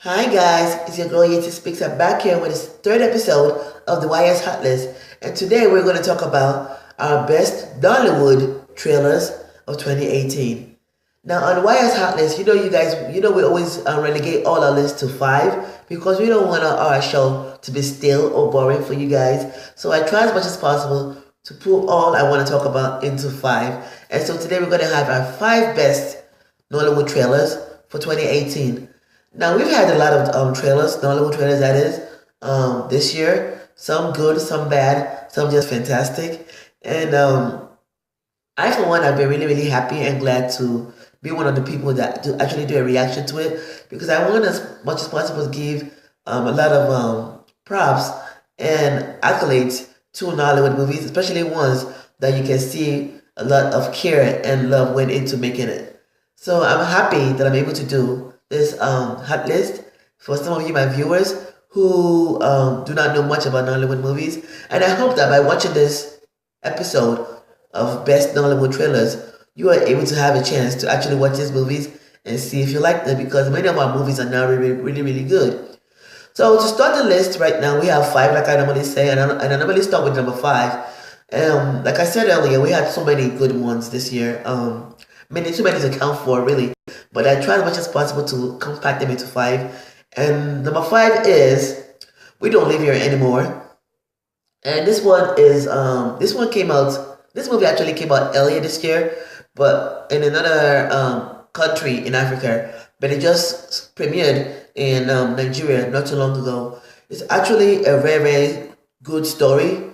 Hi guys, it's your girl Yeti Speaks. I'm back here with this third episode of the YS Hot List, and today we're going to talk about our best Nollywood trailers of 2018. Now on YS Hot List, you guys, we always relegate all our lists to five because we don't want our show to be stale or boring for you guys. So I try as much as possible to put all I want to talk about into five. And so today we're going to have our five best Nollywood trailers for 2018. Now we've had a lot of trailers, Nollywood trailers that is, this year. Some good, some bad, some just fantastic. And I for one have been really happy and glad to be one of the people that actually do a reaction to it because I want as much as possible to give a lot of props and accolades to Nollywood movies, especially ones that you can see a lot of care and love went into making it. So I'm happy that I'm able to do this hot list for some of you, my viewers, who do not know much about Nollywood movies. And I hope that by watching this episode of Best Nollywood Trailers, you are able to have a chance to actually watch these movies and see if you like them, because many of our movies are now really good. So to start the list right now, we have five, like I normally say, and I normally start with number five. Like I said earlier, we had so many good ones this year. Too many to count for, really. But I try as much as possible to compact them into five. And number five is We Don't Live Here Anymore. And this one is this movie actually came out earlier this year, but in another country in Africa. But it just premiered in Nigeria not too long ago. It's actually a very good story.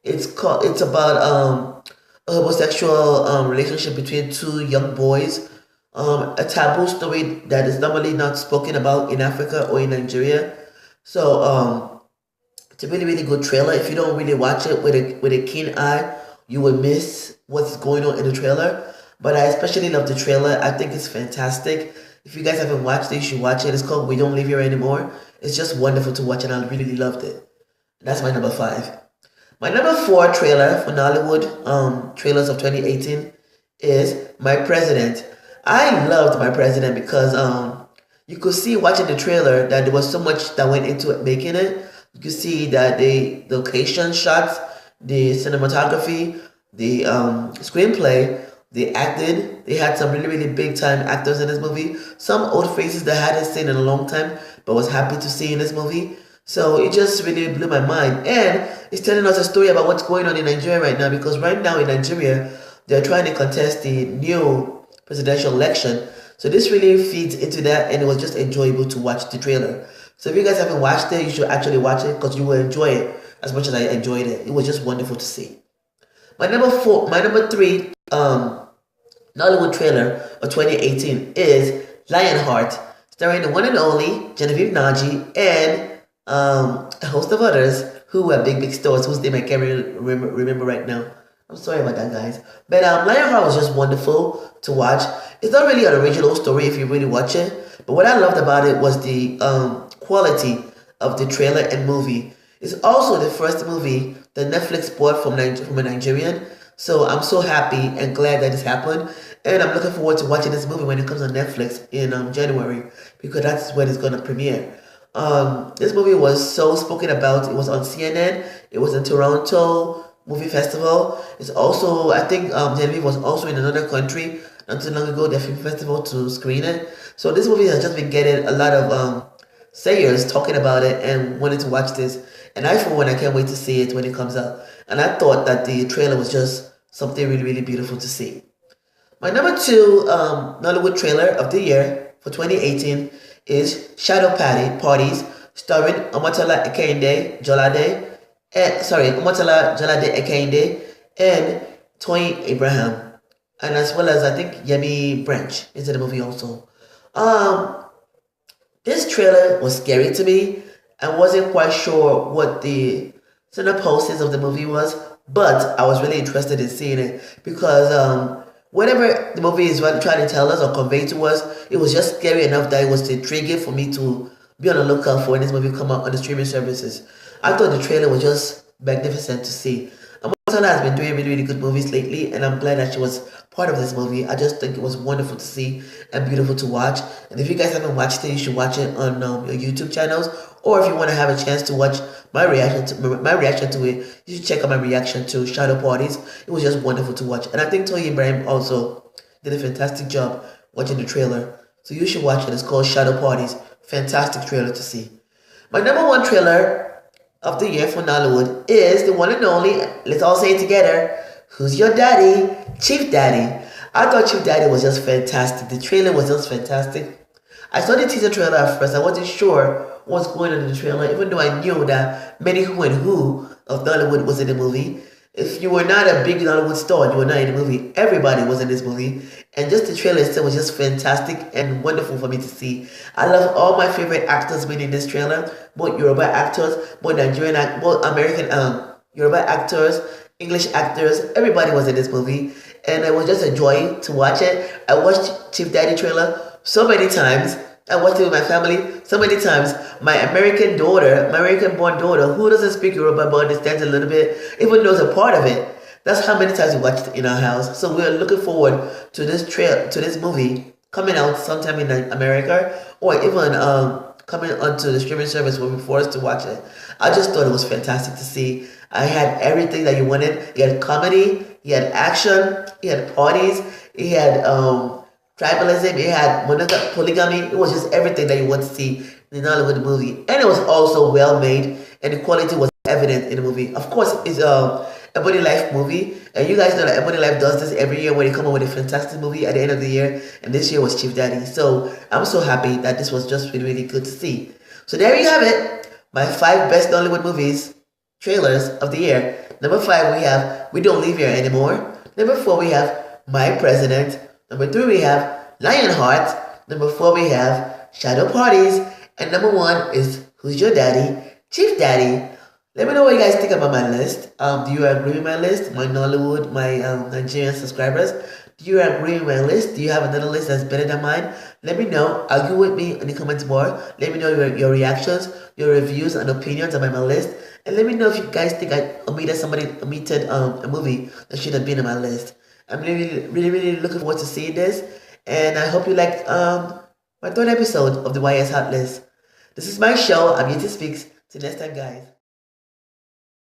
It's about a homosexual relationship between two young boys. A taboo story that is normally not spoken about in Africa or in Nigeria. So it's a really good trailer. If you don't really watch it with a keen eye, you will miss what's going on in the trailer. But I especially love the trailer. I think it's fantastic. If you guys haven't watched it, you should watch it. It's called We Don't Live Here Anymore. It's just wonderful to watch, and I really loved it. That's my number five. My number four trailer for Nollywood trailers of 2018 is My President. I loved My President because you could see watching the trailer that there was so much that went into it, making it. You could see that the location shots, the cinematography, the screenplay, they acted. They had some really big time actors in this movie. Some old faces that I hadn't seen in a long time, but was happy to see in this movie. So it just really blew my mind. And it's telling us a story about what's going on in Nigeria right now, because right now in Nigeria, they're trying to contest the new presidential election. So this really feeds into that, and it was just enjoyable to watch the trailer. So if you guys haven't watched it, you should actually watch it because you will enjoy it as much as I enjoyed it. It was just wonderful to see. My number three Nollywood trailer of 2018 is Lionheart, starring the one and only Genevieve Naji and a host of others who were big stars whose name I can't remember right now. I'm sorry about that, guys. But Lionheart was just wonderful to watch. It's not really an original story if you really watch it, but what I loved about it was the quality of the trailer and movie. It's also the first movie that Netflix bought from a Nigerian. So I'm so happy and glad that this happened. And I'm looking forward to watching this movie when it comes on Netflix in January, because that's when it's going to premiere. This movie was so spoken about. It was on CNN. It was in Toronto Movie Festival. It's also, I think Genevieve was also in another country not too long ago, the film festival, to screen it. So this movie has just been getting a lot of sayers talking about it and wanting to watch this. And I, for one, I can't wait to see it when it comes out. And I thought that the trailer was just something really beautiful to see. My number two Nollywood trailer of the year for 2018 is Shadow Parties, starring Omotola Jolade Ekende and Toyin Abraham, and as well as I think Yemi Branch is in the movie also. This trailer was scary to me. I wasn't quite sure what the synopsis of the movie was, but I was really interested in seeing it because whatever the movie is trying to tell us or convey to us, it was just scary enough that it was intriguing for me to be on the lookout for when this movie come out on the streaming services. I thought the trailer was just magnificent to see. Montana has been doing really, really good movies lately, and I'm glad that she was part of this movie. I just think it was wonderful to see and beautiful to watch. And if you guys haven't watched it, you should watch it on your YouTube channels. Or if you want to have a chance to watch my reaction to it, you should check out my reaction to Shadow Parties. It was just wonderful to watch, and I think Toyi Ibrahim also did a fantastic job watching the trailer. So you should watch it. It's called Shadow Parties. Fantastic trailer to see. My number one trailer of the year for Nollywood is the one and only, let's all say it together, Who's Your Daddy? Chief Daddy. I thought Chief Daddy was just fantastic. The trailer was just fantastic. I saw the teaser trailer at first. I wasn't sure what's going on in the trailer, even though I knew that many who and who of Nollywood was in the movie. If you were not a big Nollywood star, you were not in the movie. Everybody was in this movie. And just the trailer itself was just fantastic and wonderful for me to see. I love all my favorite actors being in this trailer. Both Yoruba actors, both both American Yoruba actors, English actors. Everybody was in this movie. And it was just a joy to watch it. I watched Chief Daddy trailer so many times. I watched it with my family so many times. My American daughter, my American-born daughter, who doesn't speak Yoruba but understands a little bit, even knows a part of it. That's how many times we watched it in our house. So we're looking forward to this movie coming out sometime in America, or even coming onto the streaming service where we forced to watch it. I just thought it was fantastic to see. I had everything that you wanted. You had comedy, you had action, you had parties, you had tribalism, it had polygamy. It was just everything that you want to see in the Nollywood movie, and it was also well made, and the quality was evident in the movie. Of course, it's a Ebony Life movie, and you guys know that Ebony Life does this every year where they come up with a fantastic movie at the end of the year, and this year was Chief Daddy. So I'm so happy that this was just really, really good to see. So there you have it, my 5 best Nollywood movies trailers of the year. Number 5 we have We Don't Live Here Anymore. Number 4 we have My President. Number 3 we have Lionheart. Number 4 we have Shadow Parties. And number 1 is Who's Your Daddy? Chief Daddy. Let me know what you guys think about my list. Do you agree with my list? My Nollywood, my Nigerian subscribers. Do you agree with my list? Do you have another list that's better than mine? Let me know. Argue with me in the comments bar. Let me know your reactions, your reviews and opinions about my list. And let me know if you guys think I omitted a movie that should have been on my list. I'm really, really, really looking forward to seeing this. And I hope you liked my 3rd episode of the YS Hot List. This is my show. I'm here to speak. Till next time, guys.